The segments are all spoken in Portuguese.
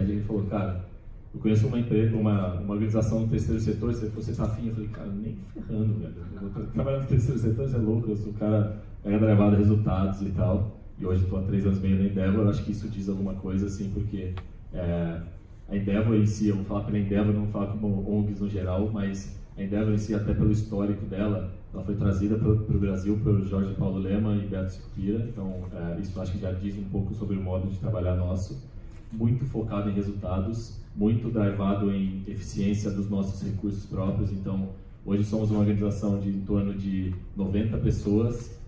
TED, ele falou, cara, eu conheço uma empresa, uma organização no terceiro setor, se você tá afim, eu falei, cara, nem ferrando, velho. Eu vou trabalhar no terceiro setor, você é louco, eu sou o cara mega levado a resultados e tal. E hoje estou há 3 anos e meio na Endeavor, eu acho que isso diz alguma coisa, assim, porque a Endeavor em si, eu vou falar pela Endeavor, não vou falar como ONGs no geral, mas a Endeavor em si, até pelo histórico dela, ela foi trazida para o Brasil por Jorge Paulo Lema e Beto Sicupira, então isso acho que já diz um pouco sobre o modo de trabalhar nosso, muito focado em resultados, muito drivado em eficiência dos nossos recursos próprios, então hoje somos uma organização de em torno de 90 pessoas,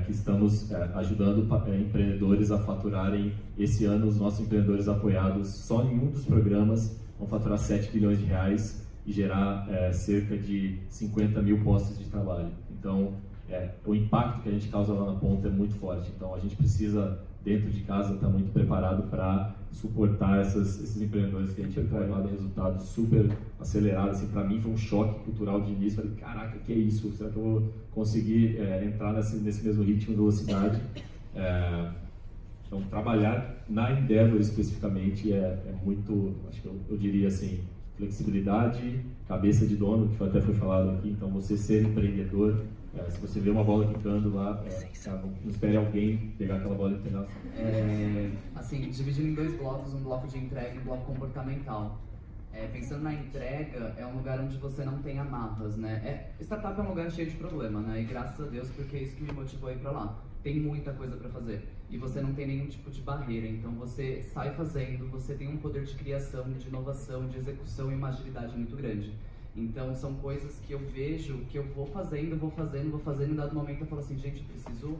que estamos ajudando empreendedores a faturarem, esse ano os nossos empreendedores apoiados só em um dos programas vão faturar 7 bilhões de reais e gerar cerca de 50 mil postos de trabalho. Então, o impacto que a gente causa lá na ponta é muito forte. Então, a gente precisa, dentro de casa, estar muito preparado para suportar esses empreendedores que a gente vai lá de resultados super acelerados. Assim, para mim foi um choque cultural de início. Falei, caraca, que é isso? Será que eu vou conseguir entrar nesse mesmo ritmo de velocidade? Então, trabalhar na Endeavor especificamente é muito, acho que eu diria assim, flexibilidade, cabeça de dono, que até foi falado aqui. Então, você ser empreendedor, se você vê uma bola quicando lá, não espere alguém pegar aquela bola e pegar. Assim, dividindo em 2 blocos, um bloco de entrega e um bloco comportamental. Pensando na entrega, é um lugar onde você não tem amarras, né? Startup é um lugar cheio de problema, né? E graças a Deus, porque é isso que me motivou a ir pra lá. Tem muita coisa para fazer e você não tem nenhum tipo de barreira, então você sai fazendo, você tem um poder de criação, de inovação, de execução e uma agilidade muito grande. Então são coisas que eu vejo, que eu vou fazendo, e em dado momento eu falo assim, gente, eu preciso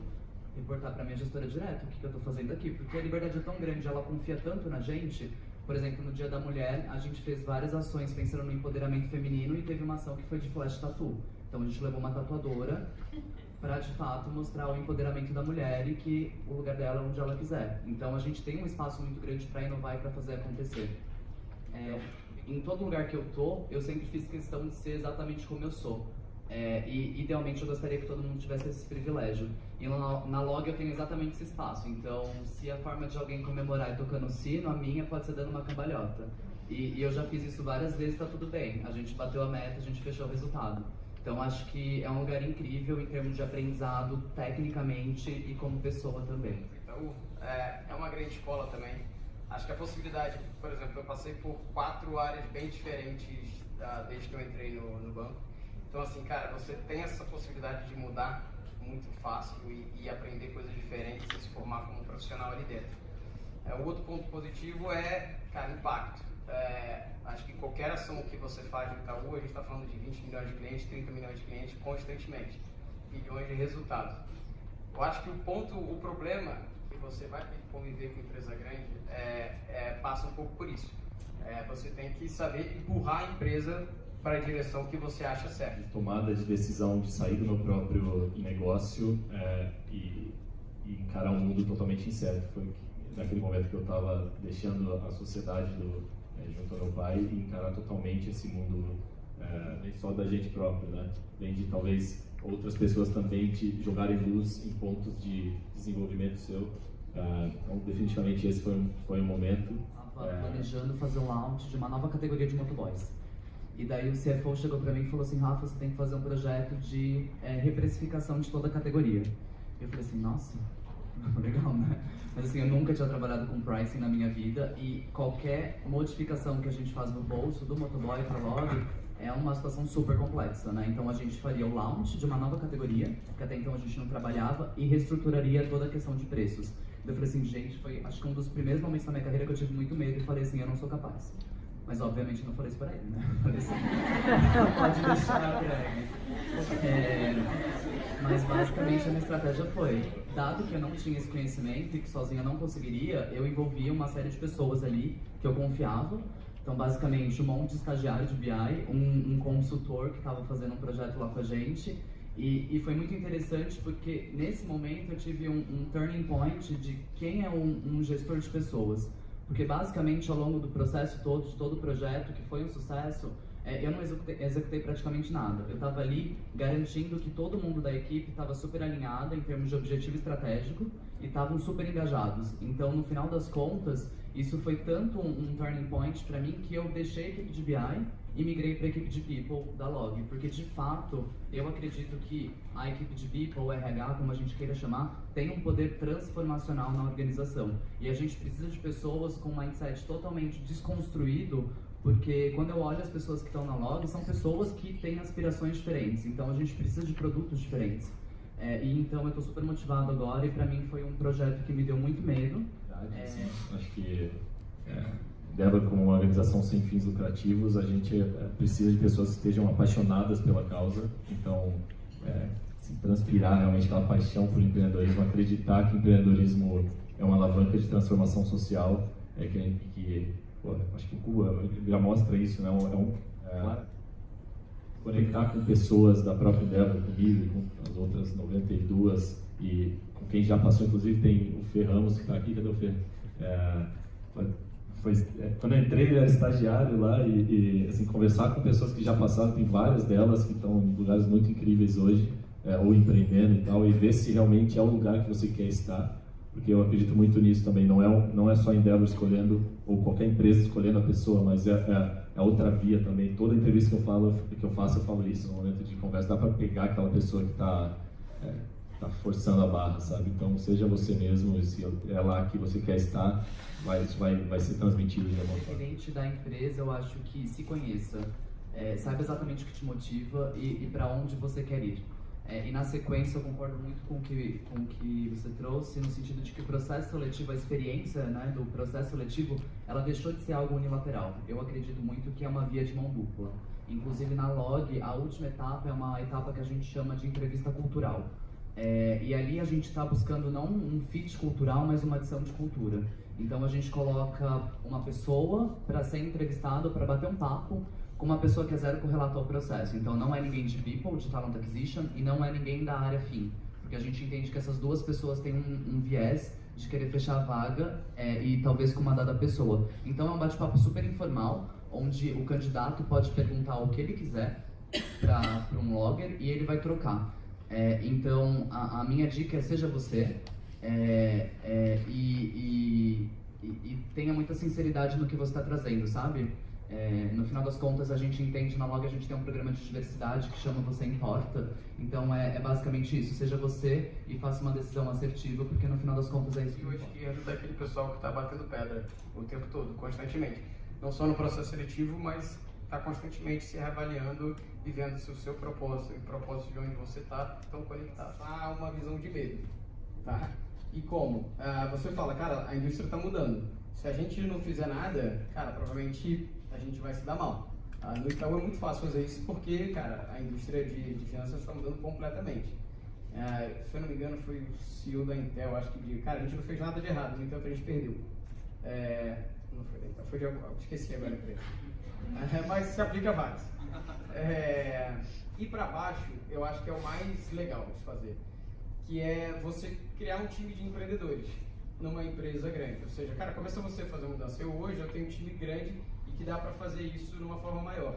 reportar para minha gestora direto o que eu estou fazendo aqui, porque a liberdade é tão grande, ela confia tanto na gente. Por exemplo, no Dia da Mulher, a gente fez várias ações pensando no empoderamento feminino e teve uma ação que foi de flash tattoo. Então a gente levou uma tatuadora para de fato mostrar o empoderamento da mulher e que o lugar dela é onde ela quiser. Então a gente tem um espaço muito grande para inovar e para fazer acontecer. Em todo lugar que eu tô, eu sempre fiz questão de ser exatamente como eu sou. E idealmente eu gostaria que todo mundo tivesse esse privilégio. E na Log eu tenho exatamente esse espaço. Então, se a forma de alguém comemorar é tocando sino, a minha pode ser dando uma cambalhota. E eu já fiz isso várias vezes, tá tudo bem. A gente bateu a meta, a gente fechou o resultado. Então, acho que é um lugar incrível em termos de aprendizado, tecnicamente e como pessoa também. Então, é uma grande escola também. Acho que a possibilidade, por exemplo, eu passei por 4 áreas bem diferentes desde que eu entrei no banco. Então, assim, cara, você tem essa possibilidade de mudar muito fácil e aprender coisas diferentes e se formar como profissional ali dentro. O outro ponto positivo cara, impacto. Acho que qualquer ação que você faz no Itaú, a gente está falando de 20 milhões de clientes, 30 milhões de clientes constantemente, bilhões de resultados. Eu acho que o problema que você vai ter que conviver com empresa grande passa um pouco por isso. Você tem que saber empurrar a empresa para a direção que você acha certa. Tomada de decisão de sair do meu próprio negócio e encarar um mundo totalmente incerto. Foi naquele momento que eu estava deixando a sociedade junto ao meu pai e encarar totalmente esse mundo, nem só da gente próprio, né? Além de talvez outras pessoas também te jogarem luz em pontos de desenvolvimento seu. Então, definitivamente esse foi um momento. Estava planejando fazer um launch de uma nova categoria de motoboys. E daí o CFO chegou para mim e falou assim, Rafa, você tem que fazer um projeto de reprecificação de toda a categoria. Eu falei assim, nossa, legal, né? Mas assim, eu nunca tinha trabalhado com pricing na minha vida e qualquer modificação que a gente faz no bolso do motoboy para log é uma situação super complexa, né? Então a gente faria o launch de uma nova categoria, que até então a gente não trabalhava, e reestruturaria toda a questão de preços. Eu falei assim, gente, foi acho que um dos primeiros momentos da minha carreira que eu tive muito medo e falei assim, eu não sou capaz. Mas obviamente não falei isso pra ele, né? Eu falei assim, pode deixar pra ele. Mas basicamente a minha estratégia foi, dado que eu não tinha esse conhecimento e que sozinha eu não conseguiria, eu envolvia uma série de pessoas ali que eu confiava. Então basicamente um monte de estagiário de BI, um consultor que estava fazendo um projeto lá com a gente. E foi muito interessante porque nesse momento eu tive um turning point de quem é um gestor de pessoas. Porque basicamente ao longo do processo todo, de todo o projeto, que foi um sucesso, eu não executei praticamente nada. Eu estava ali garantindo que todo mundo da equipe estava super alinhado em termos de objetivo estratégico e estavam super engajados. Então, no final das contas, isso foi tanto um turning point para mim que eu deixei a equipe de BI e migrei para a equipe de People da Log, porque de fato eu acredito que a equipe de People, ou RH, como a gente queira chamar, tem um poder transformacional na organização. E a gente precisa de pessoas com um mindset totalmente desconstruído, porque quando eu olho as pessoas que estão na Log, são pessoas que têm aspirações diferentes, então a gente precisa de produtos diferentes. E então eu estou super motivado agora e para mim foi um projeto que me deu muito medo. Acho que Endeavor, como uma organização sem fins lucrativos, a gente precisa de pessoas que estejam apaixonadas pela causa, então transpirar realmente aquela paixão por empreendedorismo, acreditar que o empreendedorismo é uma alavanca de transformação social, acho que o Cuba já mostra isso, né? Conectar com pessoas da própria Endeavor, comigo e com as outras 92, e com quem já passou, inclusive tem o Fer Ramos que está aqui, cadê o Fer? Quando eu entrei, ele era estagiário lá e assim, conversar com pessoas que já passaram, tem várias delas que estão em lugares muito incríveis hoje, ou empreendendo e tal, e ver se realmente é o lugar que você quer estar, porque eu acredito muito nisso também, não é só a Endeavor escolhendo, ou qualquer empresa escolhendo a pessoa, mas é outra via também. Toda entrevista que eu faço, eu falo isso no momento de conversa, dá para pegar aquela pessoa que está forçando a barra, sabe? Então, seja você mesmo, e se é lá que você quer estar, isso vai ser transmitido de alguma forma. Independente da empresa, eu acho que se conheça, saiba exatamente o que te motiva e para onde você quer ir. E na sequência eu concordo muito com o que você trouxe, no sentido de que o processo seletivo, a experiência, né, do processo seletivo, ela deixou de ser algo unilateral. Eu acredito muito que é uma via de mão dupla. Inclusive na Log, a última etapa é uma etapa que a gente chama de entrevista cultural. E ali a gente está buscando não um fit cultural, mas uma adição de cultura. Então a gente coloca uma pessoa para ser entrevistado, para bater um papo, com uma pessoa que é zero correlato ao processo. Então não é ninguém de People, de Talent Acquisition, e não é ninguém da área FIM. Porque a gente entende que essas duas pessoas têm um viés de querer fechar a vaga e talvez com uma dada pessoa. Então é um bate-papo super informal, onde o candidato pode perguntar o que ele quiser para um logger e ele vai trocar. Então a minha dica é seja você e tenha muita sinceridade no que você está trazendo, sabe? No final das contas, a gente entende, na Log a gente tem um programa de diversidade que chama Você Importa. Então é basicamente isso, seja você e faça uma decisão assertiva, porque no final das contas é isso que importa. E ajuda aquele pessoal que está batendo pedra o tempo todo, constantemente. Não só no processo seletivo, mas está constantemente se reavaliando e vendo se o seu propósito e o propósito de onde você está estão conectados. Há uma visão de medo, tá? E como? Você fala, cara, a indústria está mudando. Se a gente não fizer nada, cara, provavelmente a gente vai se dar mal. No Itaú é muito fácil fazer isso porque, cara, a indústria de finanças está mudando completamente. Se eu não me engano, foi o CEO da Intel, acho que cara, a gente não fez nada de errado, no entanto a gente perdeu. Não foi da Intel, foi de algum, esqueci agora a empresa. Mas se aplica a vários. E para baixo, eu acho que é o mais legal de fazer, que é você criar um time de empreendedores numa empresa grande. Ou seja, cara, começa você a fazer uma mudança. Hoje eu tenho um time grande e que dá para fazer isso de uma forma maior.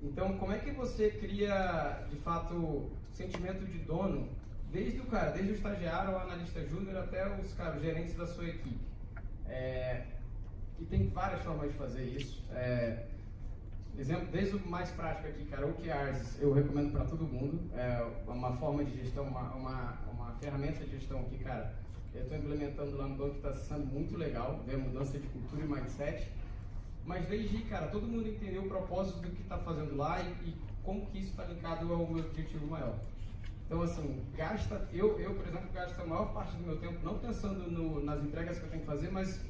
Então, como é que você cria, de fato, sentimento de dono, desde o estagiário, o analista júnior, até os gerentes da sua equipe? E tem várias formas de fazer isso. Exemplo, desde o mais prático aqui, cara, o OKRs eu recomendo para todo mundo. É uma forma de gestão, uma ferramenta de gestão aqui, cara. Eu estou implementando lá no banco, que está sendo muito legal, ver a mudança de cultura e mindset. Mas desde, cara, todo mundo entendeu o propósito do que está fazendo lá e como que isso está linkado ao meu objetivo maior. Então, assim, eu, por exemplo, gasto a maior parte do meu tempo não pensando nas entregas que eu tenho que fazer, mas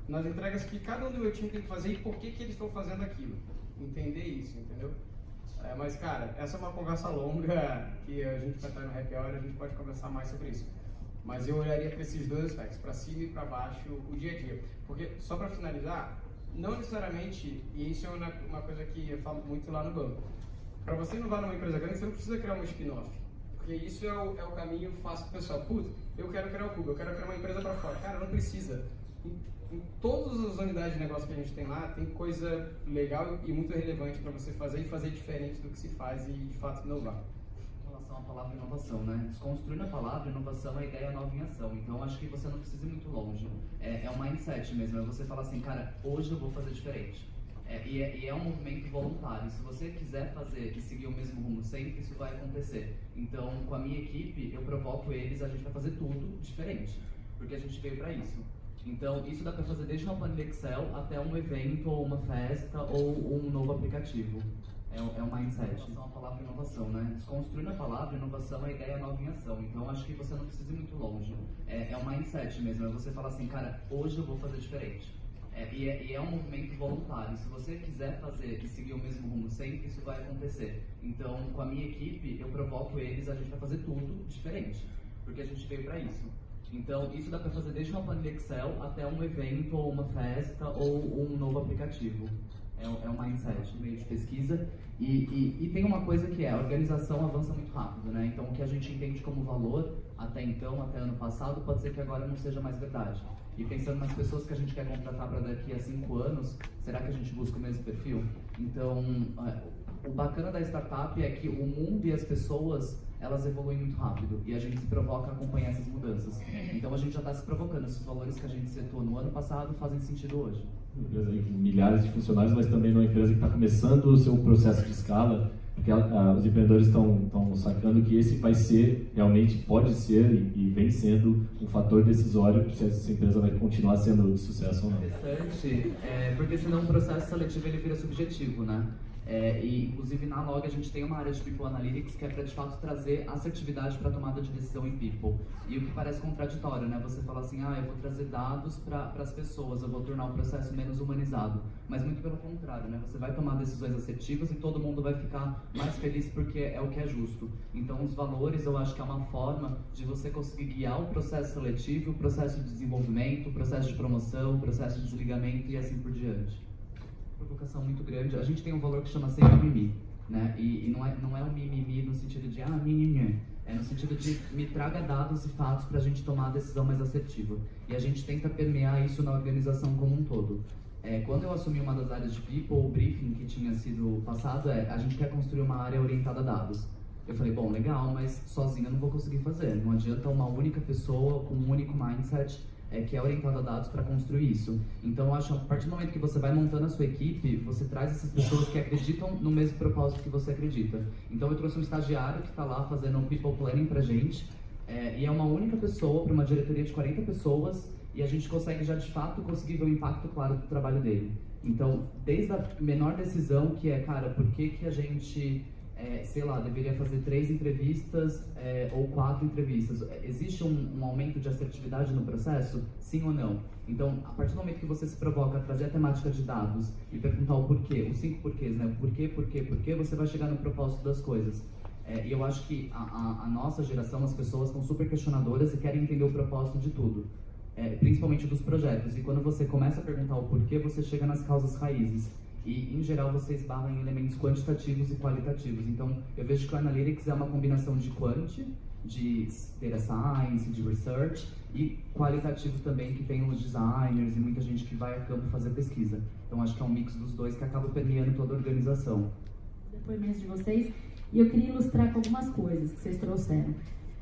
nas entregas que cada um do meu time tem que fazer e por que eles estão fazendo aquilo. Entender isso, entendeu? Mas, cara, essa é uma conversa longa que a gente vai estar no happy hour, a gente pode conversar mais sobre isso. Mas eu olharia para esses dois aspectos, para cima e para baixo, o dia a dia. Porque, só para finalizar, não necessariamente, e isso é uma coisa que eu falo muito lá no banco, para você inovar numa empresa grande, você não precisa criar uma spin-off. Porque isso é o caminho fácil pro pessoal. Putz, eu quero criar o Cuba, eu quero criar uma empresa para fora. Cara, não precisa. em todas as unidades de negócio que a gente tem lá, tem coisa legal e muito relevante para você fazer e fazer diferente do que se faz e, de fato, inovar. Em relação à palavra inovação, né? Desconstruindo a palavra inovação, a ideia é nova em ação. Então, acho que você não precisa ir muito longe. É um mindset mesmo, é você falar assim, cara, hoje eu vou fazer diferente. E é um movimento voluntário. Se você quiser fazer e seguir o mesmo rumo sempre, isso vai acontecer. Então, com a minha equipe, eu provoco eles, a gente vai fazer tudo diferente, porque a gente veio para isso. Então, isso dá para fazer desde uma planilha Excel até um evento, ou uma festa, ou um novo aplicativo. É um mindset. Em relação à palavra inovação, né? Desconstruindo a palavra inovação, a ideia é nova em ação. Então, acho que você não precisa ir muito longe. É um mindset mesmo, é você falar assim, cara, hoje eu vou fazer diferente. E é um movimento voluntário. Se você quiser fazer e seguir o mesmo rumo sempre, isso vai acontecer. Então, com a minha equipe, eu provoco eles, a gente vai fazer tudo diferente, porque a gente veio para isso. Então, isso dá para fazer desde uma planilha Excel até um evento, ou uma festa, ou um novo aplicativo. É um mindset, um meio de pesquisa. E tem uma coisa que a organização avança muito rápido, né? Então, o que a gente entende como valor até então, até ano passado, pode ser que agora não seja mais verdade. E pensando nas pessoas que a gente quer contratar para daqui a 5 anos, será que a gente busca o mesmo perfil? Então, o bacana da startup é que o mundo e as pessoas, elas evoluem muito rápido e a gente se provoca a acompanhar essas mudanças. Então, a gente já está se provocando. Esses valores que a gente setou no ano passado fazem sentido hoje. Uma empresa aí com milhares de funcionários, mas também uma empresa que está começando o seu processo de escala, porque os empreendedores estão sacando que esse vai ser, realmente pode ser e vem sendo um fator decisório se essa empresa vai continuar sendo de sucesso ou não. Interessante, porque senão o processo seletivo ele vira subjetivo, né? E inclusive na Log a gente tem uma área de People Analytics que é para de fato trazer assertividade para a tomada de decisão em People. E o que parece contraditório, né? Você fala assim, eu vou trazer dados para as pessoas, eu vou tornar o processo menos humanizado. Mas muito pelo contrário, né? Você vai tomar decisões assertivas e todo mundo vai ficar mais feliz porque é o que é justo. Então os valores eu acho que é uma forma de você conseguir guiar o processo seletivo, o processo de desenvolvimento, o processo de promoção, o processo de desligamento e assim por diante. Provocação muito grande. A gente tem um valor que chama ser mimimi, né? E não é um mimimi no sentido de mimimi, é no sentido de me traga dados e fatos para a gente tomar a decisão mais assertiva. E a gente tenta permear isso na organização como um todo. Quando eu assumi uma das áreas de People, o briefing que tinha sido passado a gente quer construir uma área orientada a dados. Eu falei, bom, legal, mas sozinho eu não vou conseguir fazer. Não adianta uma única pessoa com um único mindset que é orientado a dados para construir isso. Então, eu acho que a partir do momento que você vai montando a sua equipe, você traz essas pessoas que acreditam no mesmo propósito que você acredita. Então, eu trouxe um estagiário que está lá fazendo um People Planning para a gente, e é uma única pessoa para uma diretoria de 40 pessoas, e a gente consegue já, de fato, conseguir ver o impacto claro do trabalho dele. Então, desde a menor decisão, que é, cara, por que a gente... deveria fazer 3 entrevistas ou 4 entrevistas. Existe um aumento de assertividade no processo? Sim ou não? Então, a partir do momento que você se provoca a trazer a temática de dados e perguntar o porquê, os 5 porquês, né? Porquê, você vai chegar no propósito das coisas. E eu acho que a nossa geração, as pessoas estão super questionadoras e querem entender o propósito de tudo. Principalmente dos projetos. E quando você começa a perguntar o porquê, você chega nas causas raízes. E, em geral, você esbarra em elementos quantitativos e qualitativos. Então, eu vejo que o Analytics é uma combinação de quant, de data science, de research, e qualitativo também, que tem os designers e muita gente que vai a campo fazer pesquisa. Então, acho que é um mix dos dois que acaba permeando toda a organização. Depoimentos de vocês, e eu queria ilustrar com algumas coisas que vocês trouxeram.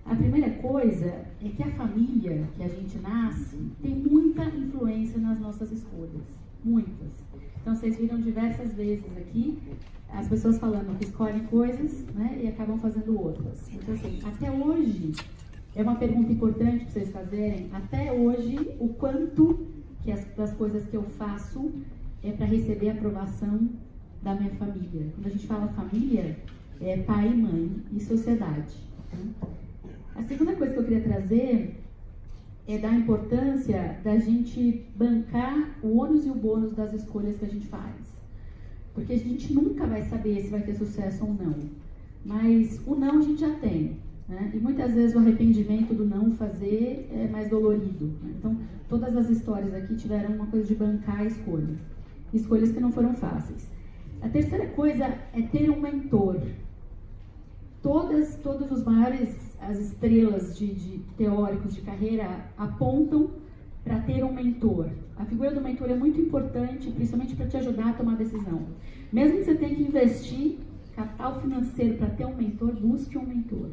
A primeira coisa é que a família que a gente nasce tem muita influência nas nossas escolhas. Muitas. Então, vocês viram diversas vezes aqui as pessoas falando que escolhem coisas, né, e acabam fazendo outras. Então, assim, até hoje, é uma pergunta importante para vocês fazerem, até hoje, o quanto que das coisas que eu faço é para receber a aprovação da minha família. Quando a gente fala família, é pai, mãe e sociedade. Tá? A segunda coisa que eu queria trazer é da importância da gente bancar o ônus e o bônus das escolhas que a gente faz. Porque a gente nunca vai saber se vai ter sucesso ou não. Mas o não a gente já tem. Né? E muitas vezes o arrependimento do não fazer é mais dolorido. Né? Então, todas as histórias aqui tiveram uma coisa de bancar a escolha. Escolhas que não foram fáceis. A terceira coisa é ter um mentor. Todos os maiores, as estrelas de teóricos de carreira apontam para ter um mentor. A figura do mentor é muito importante, principalmente para te ajudar a tomar decisão. Mesmo que você tenha que investir capital financeiro para ter um mentor, busque um mentor.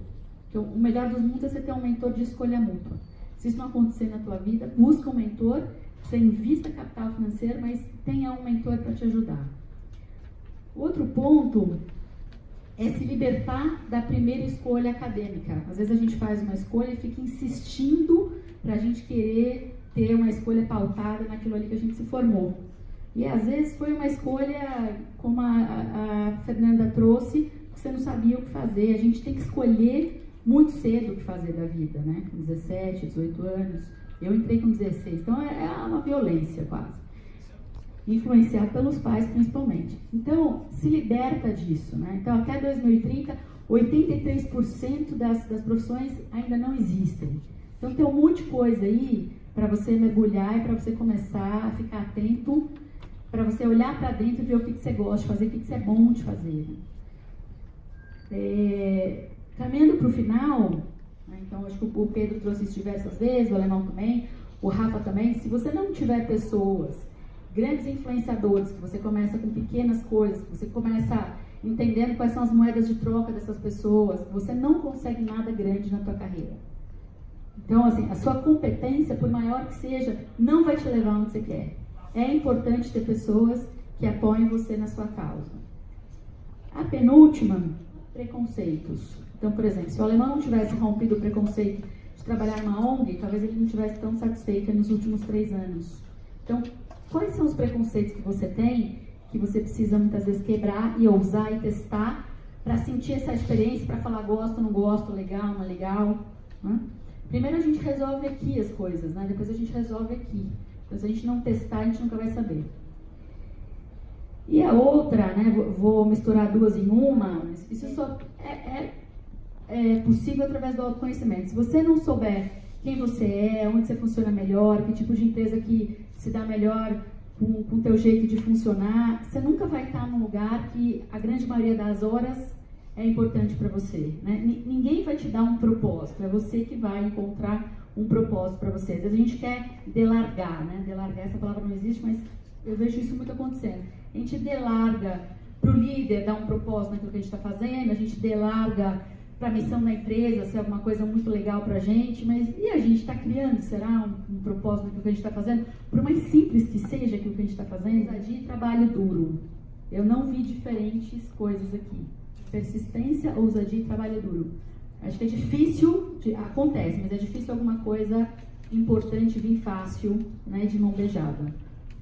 Então, o melhor dos mundos é você ter um mentor de escolha mútua. Se isso não acontecer na tua vida, busca um mentor, você invista capital financeiro, mas tenha um mentor para te ajudar. Outro ponto é se libertar da primeira escolha acadêmica. Às vezes a gente faz uma escolha e fica insistindo para a gente querer ter uma escolha pautada naquilo ali que a gente se formou. E às vezes foi uma escolha, como a Fernanda trouxe, que você não sabia o que fazer. A gente tem que escolher muito cedo o que fazer da vida, né? Com 17, 18 anos. Eu entrei com 16, então é uma violência quase. Influenciado pelos pais, principalmente. Então, se liberta disso, né? Então, até 2030, 83% das profissões ainda não existem. Então, tem um monte de coisa aí para você mergulhar e para você começar a ficar atento, para você olhar para dentro e ver o que você gosta de fazer, o que você é bom de fazer. Caminhando para o final, né? Então, acho que o Pedro trouxe isso diversas vezes, o Alemão também, o Rafa também. Se você não tiver pessoas, grandes influenciadores, que você começa com pequenas coisas, que você começa entendendo quais são as moedas de troca dessas pessoas, você não consegue nada grande na tua carreira. Então, assim, a sua competência, por maior que seja, não vai te levar onde você quer. É importante ter pessoas que apoiem você na sua causa. A penúltima, preconceitos. Então, por exemplo, se o alemão não tivesse rompido o preconceito de trabalhar numa ONG, talvez ele não tivesse tão satisfeito nos últimos 3 anos. Então, quais são os preconceitos que você tem, que você precisa muitas vezes quebrar e ousar e testar para sentir essa experiência, para falar gosto, não gosto, legal, não é legal, né? Primeiro a gente resolve aqui as coisas, né? Depois a gente resolve aqui. Então, se a gente não testar, a gente nunca vai saber. E a outra, né? Vou misturar duas em uma. Isso só é possível através do autoconhecimento. Se você não souber quem você é, onde você funciona melhor, que tipo de empresa que se dá melhor com o teu jeito de funcionar, você nunca vai estar num lugar que a grande maioria das horas é importante para você, né? Ninguém vai te dar um propósito, é você que vai encontrar um propósito para você. Às vezes a gente quer delargar, né? Delargar, essa palavra não existe, mas eu vejo isso muito acontecendo. A gente delarga para o líder dar um propósito naquilo que a gente está fazendo, a gente delarga para a missão da empresa ser alguma coisa muito legal para a gente, mas e a gente está criando, será, um propósito naquilo que a gente está fazendo? Por mais simples que seja aquilo que a gente está fazendo, ousadia e trabalho duro. Eu não vi diferentes coisas aqui. Persistência, ousadia e trabalho duro. Acho que é difícil, acontece, mas é difícil alguma coisa importante vir fácil, né, de mão beijada.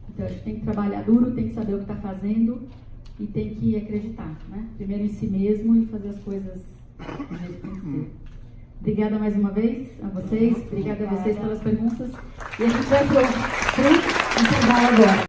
Então, acho que tem que trabalhar duro, tem que saber o que está fazendo e tem que acreditar, né? Primeiro em si mesmo e fazer as coisas do jeito que tem que ser. Obrigada mais uma vez a vocês, obrigada a vocês pelas perguntas. E a gente vai para o intervalo agora.